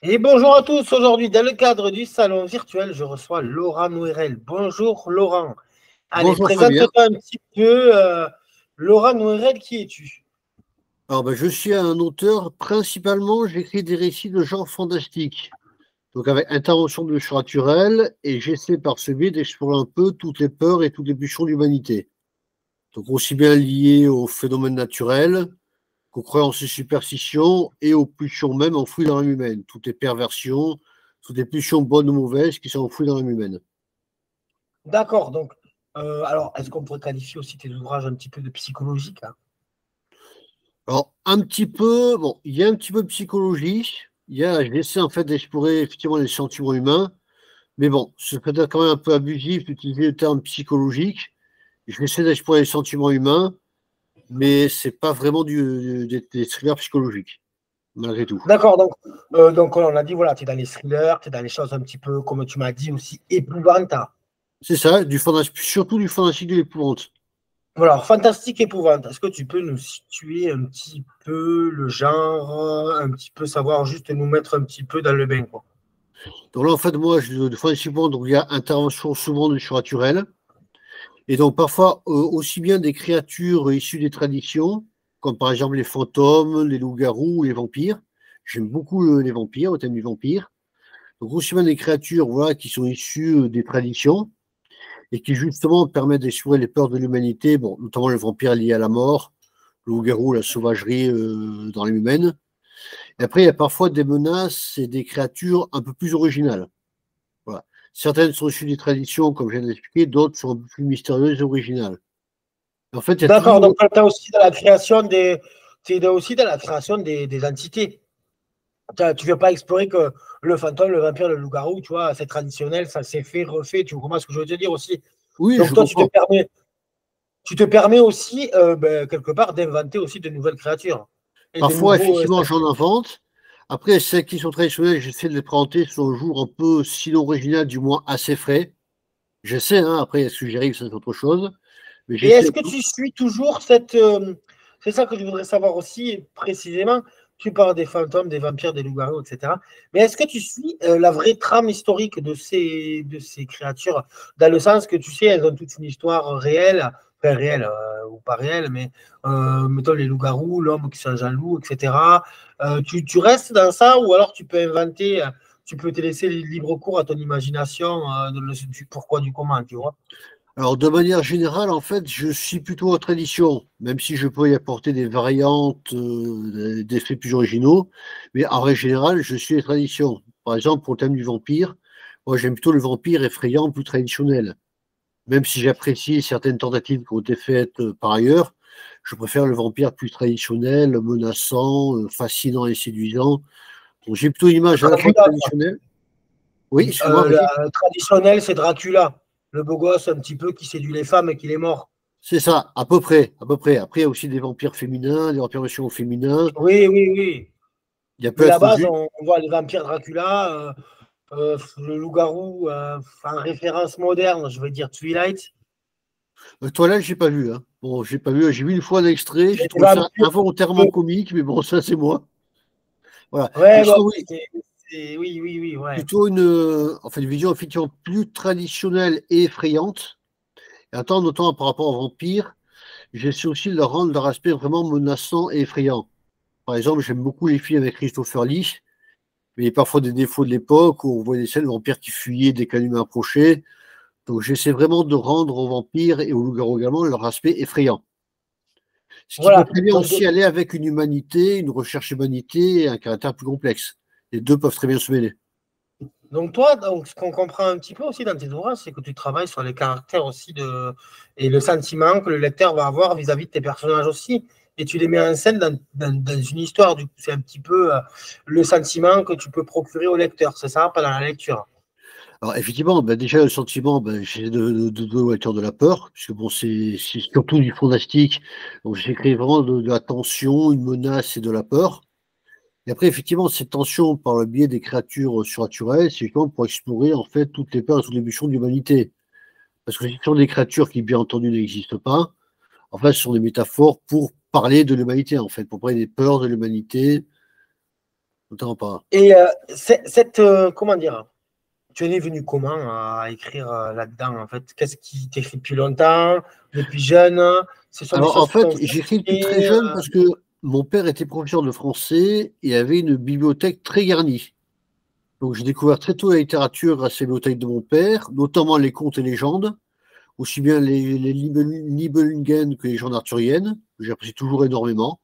Et bonjour à tous. Aujourd'hui, dans le cadre du salon virtuel, je reçois Laurent Nouirel. Bonjour Laurent. Allez, Bonjour Fabien. présente-toi un petit peu. Laurent Nouirel, qui es-tu? Je suis un auteur, principalement, j'écris des récits de genre fantastique, donc avec intervention de surnaturel, et j'essaie par ce biais d'explorer un peu toutes les peurs et toutes les pulsions de l'humanité. Donc aussi bien liées aux phénomènes naturels qu'aux croyances et superstitions et aux pulsions même enfouies dans l'âme humaine, toutes les perversions, toutes les pulsions bonnes ou mauvaises qui sont enfouies dans l'âme humaine. D'accord. Donc, alors, est-ce qu'on pourrait qualifier aussi tes ouvrages un petit peu de psychologique, hein? Alors, un petit peu, bon, il y a un petit peu de psychologie, j'essaie en fait d'explorer effectivement les sentiments humains. Mais bon, ce serait peut-être quand même un peu abusif d'utiliser le terme psychologique. Je vais essayer d'explorer les sentiments humains, mais c'est pas vraiment des thrillers psychologiques, malgré tout. D'accord. Donc, on a dit, voilà, tu es dans les thrillers, tu es dans les choses un petit peu, comme tu m'as dit, aussi épouvantes, hein. C'est ça, surtout du fantastique de l'épouvante. Voilà, alors, fantastique épouvante. Est-ce que tu peux nous situer un petit peu le genre, un petit peu savoir juste nous mettre un petit peu dans le bain, quoi? Donc là, en fait, moi, de fantastique épouvante, donc il y a intervention souvent de surnaturel. Et donc parfois, aussi bien des créatures issues des traditions, comme par exemple les fantômes, les loups-garous ou les vampires. J'aime beaucoup les vampires, au thème du vampire. Donc aussi bien des créatures voilà, qui sont issues des traditions et qui justement permettent d'explorer les peurs de l'humanité, bon, notamment le vampire lié à la mort, le loup-garou, la sauvagerie dans l'âme humaine. Et après, il y a parfois des menaces et des créatures un peu plus originales. Voilà. Certaines sont issues des traditions, comme je viens d'expliquer, d'autres sont un peu plus mystérieuses et originales. En fait, il y a D'accord, toujours. donc tu as aussi dans la création t'es aussi dans la création des entités. Tu ne veux pas explorer que le fantôme, le vampire, le loup-garou, tu vois, c'est traditionnel, ça s'est fait, refait, tu comprends ce que je veux te dire aussi. Oui, Donc je toi, comprends. tu te permets aussi, quelque part, d'inventer aussi de nouvelles créatures et de Parfois, nouveaux effectivement, styles. j'en invente. Après, celles qui sont traditionnelles, j'essaie de les présenter sur un jour un peu, sinon original, du moins assez frais. J'essaie, hein, après, est-ce que j'y arrive, c'est autre chose. Mais Et j'essaie. est-ce que tu suis toujours c'est ça que je voudrais savoir aussi précisément. Tu parles des fantômes, des vampires, des loups-garous, etc. Mais est-ce que tu suis la vraie trame historique de ces créatures, dans le sens que tu sais, elles ont toute une histoire réelle, enfin réelle ou pas réelle, mais mettons les loups-garous, l'homme qui change en loup, etc. Tu restes dans ça ou alors tu peux inventer, tu peux te laisser libre cours à ton imagination du pourquoi, du comment, tu vois? Alors, de manière générale, en fait, je suis plutôt en tradition, même si je peux y apporter des variantes, d'effets plus originaux. Mais en règle générale, je suis les traditions. Par exemple, pour le thème du vampire, moi, j'aime plutôt le vampire effrayant, plus traditionnel. Même si j'apprécie certaines tentatives qui ont été faites par ailleurs, je préfère le vampire plus traditionnel, menaçant, fascinant et séduisant. Donc, j'ai plutôt une image à la fois Dracula, traditionnelle. Oui, excuse-moi, vas-y. le traditionnel, c'est Dracula, le beau gosse un petit peu qui séduit les femmes et qui les mord. C'est ça, à peu près, à peu près. Après, il y a aussi des vampires féminins, des vampires masculins féminins. Oui, oui, oui. Il peut Mais la être base, juste. on voit les vampires Dracula, le loup-garou, en référence moderne, je veux dire Twilight. Toilette, j'ai pas vu, hein. Bon, j'ai pas vu. J'ai vu une fois un extrait. Les J'ai trouvé ça vampires, involontairement comique, mais bon, ça c'est moi. Voilà. ouais, Donc, bon, ça, oui, oui, oui, oui, ouais. plutôt une vision effectivement plus traditionnelle et effrayante. Et attends, notamment par rapport aux vampires, j'essaie aussi de leur rendre leur aspect vraiment menaçant et effrayant. Par exemple, j'aime beaucoup les films avec Christopher Lee, mais il y a parfois des défauts de l'époque où on voit des scènes de vampires qui fuyaient dès qu'un humain approchait. Donc, j'essaie vraiment de rendre aux vampires et aux loups-garous également leur aspect effrayant. Ce qui peut Voilà. très bien aussi aller avec une humanité, une recherche humanité et un caractère plus complexe. Les deux peuvent très bien se mêler. Donc toi, donc, ce qu'on comprend un petit peu aussi dans tes ouvrages, c'est que tu travailles sur les caractères aussi et le sentiment que le lecteur va avoir vis-à-vis de tes personnages aussi. Et tu les mets en scène dans une histoire. C'est un petit peu le sentiment que tu peux procurer au lecteur, c'est ça, pendant la lecture. Alors, effectivement, ben, déjà, le sentiment, ben, j'ai de lecteur de la peur, puisque bon, c'est surtout du fantastique. Donc, j'ai créé vraiment de la tension, une menace et de la peur. Et après, effectivement, cette tension par le biais des créatures surnaturelles, c'est justement pour explorer, en fait, toutes les peurs et toutes les émotions de l'humanité. Parce que ce sont des créatures qui, bien entendu, n'existent pas. En fait, ce sont des métaphores pour parler de l'humanité, en fait, pour parler des peurs de l'humanité. notamment pas. Et comment dire, tu en es venu comment à écrire là-dedans, en fait? Qu'est-ce qui t'écrit depuis longtemps, depuis jeune? Ce sont des Alors, en choses qui t'ont fait, j'écris depuis très fasciné? jeune parce que mon père était professeur de français et avait une bibliothèque très garnie. Donc, j'ai découvert très tôt la littérature grâce à la bibliothèque de mon père, notamment les contes et légendes, aussi bien les Nibelungen que les légendes arthuriennes, que j'apprécie toujours énormément.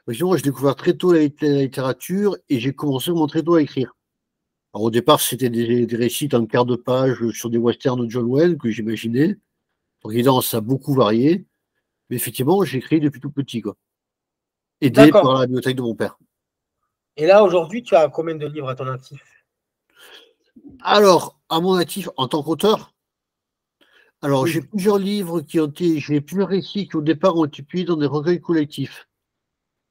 Mais sinon, moi, j'ai découvert très tôt la littérature et j'ai commencé vraiment très tôt à écrire. Alors, au départ, c'était des récits d'un quart de page sur des westerns de John Wayne que j'imaginais. Donc, évidemment, ça a beaucoup varié. Mais effectivement, j'écris depuis tout petit, quoi. Aidé par D'accord. la bibliothèque de mon père. Et là, aujourd'hui, tu as combien de livres à ton actif? Alors, à mon actif, en tant qu'auteur, alors j'ai Oui. plusieurs livres qui ont été, j'ai plusieurs récits qui au départ ont été publiés dans des recueils collectifs.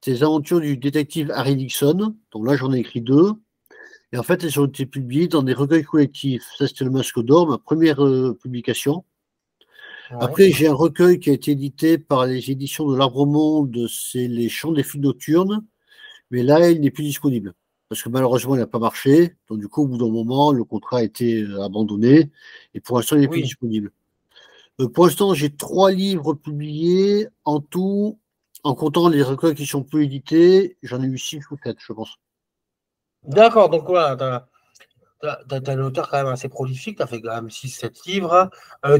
C'est les aventures du détective Harry Dixon. Donc là, j'en ai écrit deux. Et en fait, elles ont été publiées dans des recueils collectifs. Ça, c'était le Masque d'Or, ma première publication. Ouais. Après, j'ai un recueil qui a été édité par les éditions de l'Arbre Monde, c'est Les Chants des Fées nocturnes. Mais là, il n'est plus disponible. Parce que malheureusement, il n'a pas marché. Donc, du coup, au bout d'un moment, le contrat a été abandonné. Et pour l'instant, il n'est plus Oui. disponible. Pour l'instant, j'ai 3 livres publiés en tout. En comptant les recueils qui sont peu édités, j'en ai eu 6 ou 7, je pense. D'accord. Donc voilà, t'es un auteur quand même assez prolifique. Tu as fait quand même 6 7 livres.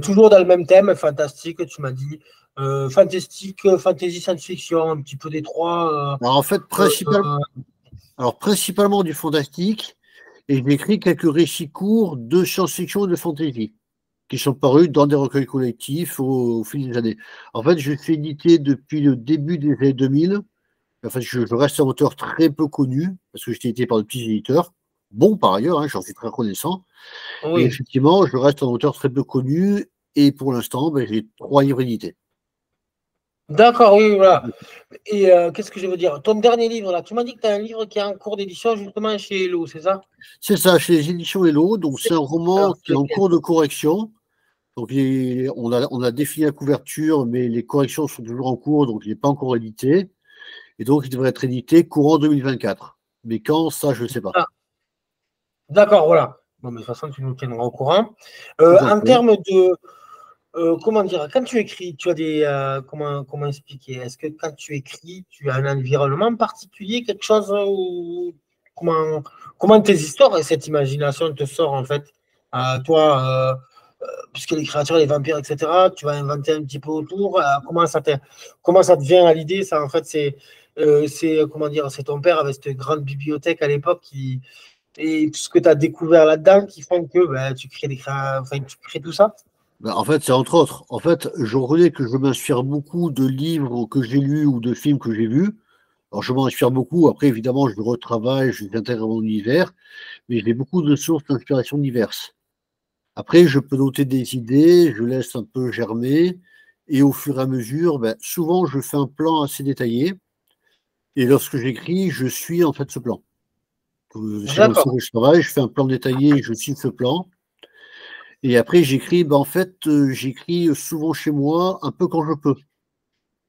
Toujours dans le même thème, fantastique, tu m'as dit. Fantastique, fantasy, science-fiction, un petit peu des trois. Alors, en fait, principalement du fantastique. Et j'ai écrit quelques récits courts de science-fiction et de fantasy, qui sont parus dans des recueils collectifs au fil des années. En fait, je suis édité depuis le début des années 2000. En fait, je reste un auteur très peu connu, parce que j'étais édité par de petits éditeurs. Bon, par ailleurs, hein, j'en suis très reconnaissant. Mais Oui. effectivement, je reste un auteur très peu connu. Et pour l'instant, ben, j'ai 3 livres édités. D'accord, oui, voilà. Et qu'est-ce que je veux dire? Ton dernier livre, là, tu m'as dit que tu as un livre qui est en cours d'édition justement chez Hello, c'est ça? C'est ça, chez les éditions Hello. Donc, C'est- c'est un roman Alors, qui c'est est en lequel? cours de correction. Donc, on a défini la couverture, mais les corrections sont toujours en cours, donc il n'est pas encore édité. Et donc, il devrait être édité courant 2024. Mais quand, ça, je ne sais pas. Ah, d'accord, voilà. Bon, mais de toute façon, tu nous tiendras au courant. Tout à En fait. termes de, comment dire, quand tu écris, tu as des, comment expliquer? Est-ce que quand tu écris, tu as un environnement particulier, quelque chose ou comment, comment tes histoires et cette imagination te sort en fait? Toi, puisque les créatures, les vampires, etc., tu vas inventer un petit peu autour. Comment ça te vient à l'idée? Ça, en fait, comment dire, c'est ton père avec cette grande bibliothèque à l'époque et tout ce que tu as découvert là-dedans qui font que ben, enfin, tu crées tout ça. Ben, en fait, c'est entre autres. En fait, je reconnais que je m'inspire beaucoup de livres que j'ai lus ou de films que j'ai vus. Alors, je m'inspire beaucoup. Après, évidemment, je retravaille, je les intègre à mon univers, mais j'ai beaucoup de sources d'inspiration diverses. Après, je peux noter des idées, je laisse un peu germer, et au fur et à mesure, ben, souvent, je fais un plan assez détaillé, et lorsque j'écris, je suis en fait ce plan. C'est comme ça D'accord, que je travaille, je fais un plan détaillé, et je suis ce plan. Et après, j'écris, ben, en fait, j'écris souvent chez moi, un peu quand je peux.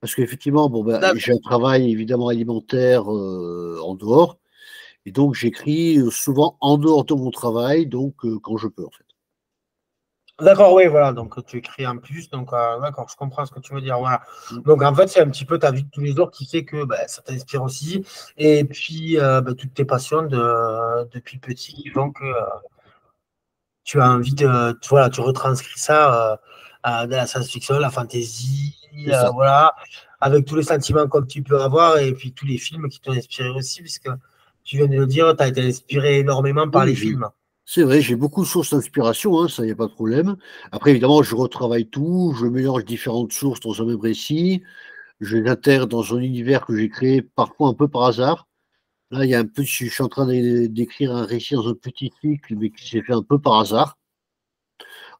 Parce qu'effectivement, bon, ben, j'ai d'accord, un travail évidemment alimentaire en dehors. Et donc, j'écris souvent en dehors de mon travail, donc quand je peux, en fait. d'accord, oui, voilà. Donc, tu écris en plus. Donc, d'accord, je comprends ce que tu veux dire. Voilà. Mm. Donc, en fait, c'est un petit peu ta vie de tous les jours qui fait que ben, ça t'inspire aussi. Et puis, ben, toutes tes passions depuis petit qui font que tu as envie voilà, tu retranscris ça dans la science-fiction, la fantasy, C'est ça. voilà, avec tous les sentiments que tu peux avoir et puis tous les films qui t'ont inspiré aussi, puisque tu viens de le dire, tu as été inspiré énormément par Oui, les films. c'est vrai, j'ai beaucoup de sources d'inspiration, hein, ça, il n'y a pas de problème. Après, évidemment, je retravaille tout, je mélange différentes sources dans un même récit, je les intègre dans un univers que j'ai créé parfois un peu par hasard. Là, je suis en train d'écrire un récit dans un petit cycle, mais qui s'est fait un peu par hasard.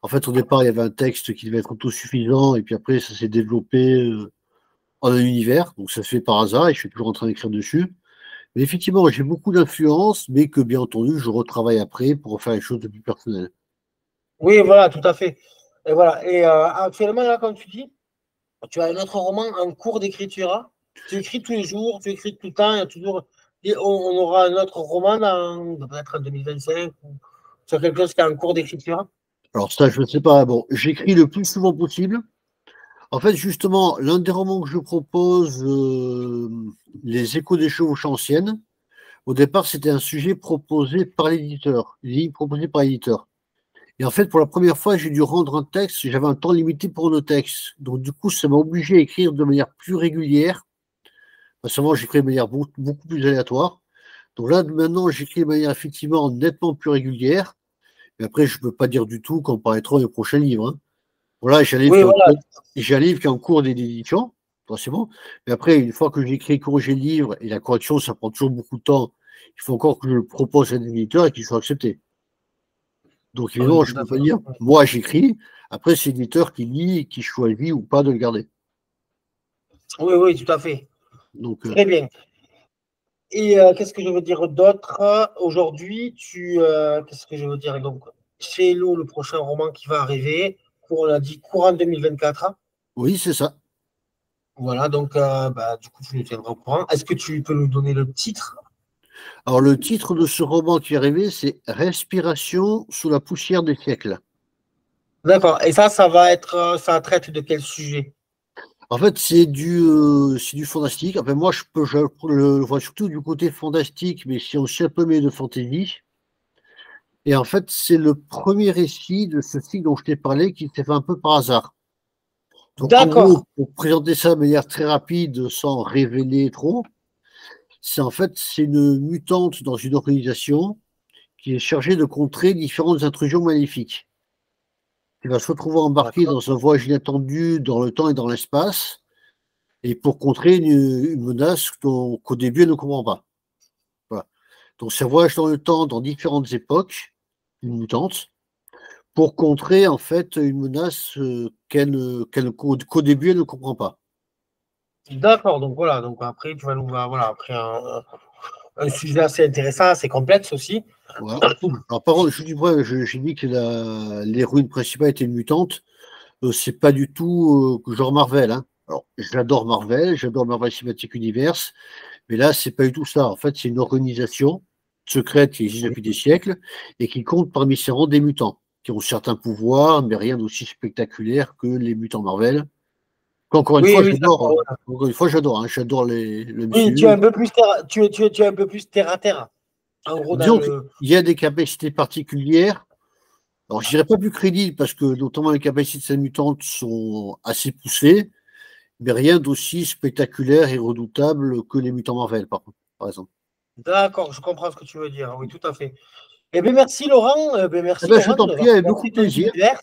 En fait, au départ, il y avait un texte qui devait être autosuffisant, et puis après, ça s'est développé en un univers, donc ça se fait par hasard, et je suis toujours en train d'écrire dessus. Mais effectivement, j'ai beaucoup d'influence, mais que bien entendu, je retravaille après pour faire les choses de plus personnelles. Oui, voilà, tout à fait. Et voilà. Et actuellement, là, comme tu dis, tu as un autre roman en cours d'écriture, hein. Tu écris tous les jours, tu écris tout le temps, il y a toujours. Et on aura un autre roman peut-être en 2025 ou sur quelque chose qui est en cours d'écriture. Alors ça, je ne sais pas. Bon, j'écris le plus souvent possible. En fait, justement, l'un des romans que je propose, Les Échos des chevauches anciennes, au départ, c'était un sujet proposé par l'éditeur, une ligne proposée par l'éditeur. Et en fait, pour la première fois, j'ai dû rendre un texte, j'avais un temps limité pour nos textes. Donc, du coup, ça m'a obligé à écrire de manière plus régulière. Parce qu'avant, j'écris de manière beaucoup plus aléatoire. Donc là, maintenant, j'écris de manière effectivement nettement plus régulière. Mais après, je ne peux pas dire du tout quand paraîtront les prochains livres, hein. Voilà, Oui, voilà. j'ai un livre qui est en cours d'édition, forcément. Mais après, une fois que j'écris, corriger le livre, et la correction, ça prend toujours beaucoup de temps, il faut encore que je le propose à l'éditeur et qu'il soit accepté. Donc, Oui, évidemment, je tout ne à peux pas fait. dire, moi, j'écris, après, c'est l'éditeur qui lit et qui choisit ou pas de le garder. Oui, oui, tout à fait. Donc, Très bien. Et qu'est-ce que je veux dire d'autre? Aujourd'hui, qu'est-ce que je veux dire? Donc, chez Hello, le prochain roman qui va arriver, on a dit courant 2024. oui, c'est ça. Voilà, donc du coup, tu nous tiendras au courant. Est-ce que tu peux nous donner le titre? Alors, le titre de ce roman qui est arrivé, c'est Respiration sous la poussière des siècles. D'accord. Et ça va être, ça traite de quel sujet? En fait, c'est du fantastique. Enfin, moi, je le vois surtout du côté fantastique, mais si on s'y un peu met de fantasy. Et en fait, c'est le premier récit de ce cycle dont je t'ai parlé qui s'est fait un peu par hasard. Donc, en D'accord. gros, pour présenter ça de manière très rapide, sans révéler trop, c'est une mutante dans une organisation qui est chargée de contrer différentes intrusions maléfiques. Il va se retrouver embarqué D'accord. dans un voyage inattendu dans le temps et dans l'espace, et pour contrer une menace qu'au début elle ne comprend pas. Voilà. Donc ça voyage dans le temps, dans différentes époques, une mutante, pour contrer en fait une menace qu'au début elle ne comprend pas. D'accord. Donc voilà. Donc après, voilà, après un sujet assez intéressant, assez complexe aussi. Voilà. Alors par contre, je dis, ouais, j'ai dit que l'héroïne principale était une mutante. C'est pas du tout genre Marvel, hein. Alors, j'adore Marvel Cinematic Universe, mais là, c'est pas du tout ça. En fait, c'est une organisation secrète qui existe depuis des siècles et qui compte parmi ses rangs des mutants, qui ont certains pouvoirs, mais rien d'aussi spectaculaire que les mutants Marvel. Encore une Oui, fois, oui, j'adore. d'accord. Encore une fois, j'adore, hein. J'adore le Oui, tu es MCU. un peu plus tu es un peu plus terre à terre. En gros, dans Disons qu'il le. y a des capacités particulières. Alors, je dirais pas plus crédibles parce que notamment les capacités de ces mutantes sont assez poussées, mais rien d'aussi spectaculaire et redoutable que les mutants Marvel, par exemple. D'accord, je comprends ce que tu veux dire. Oui, tout à fait. Eh bien, merci Laurent. Eh Merci ben, je Laurent de t'en nous prie, avoir avec beaucoup présenté de ton plaisir. univers.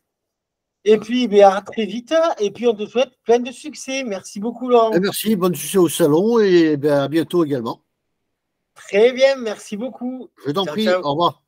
Et puis, ben, à très vite. Et puis, on te souhaite plein de succès. Merci beaucoup, Laurent. Merci, bonne succès au salon et ben, à bientôt également. Très bien, merci beaucoup. Je t'en Ciao, prie, ciao. au revoir.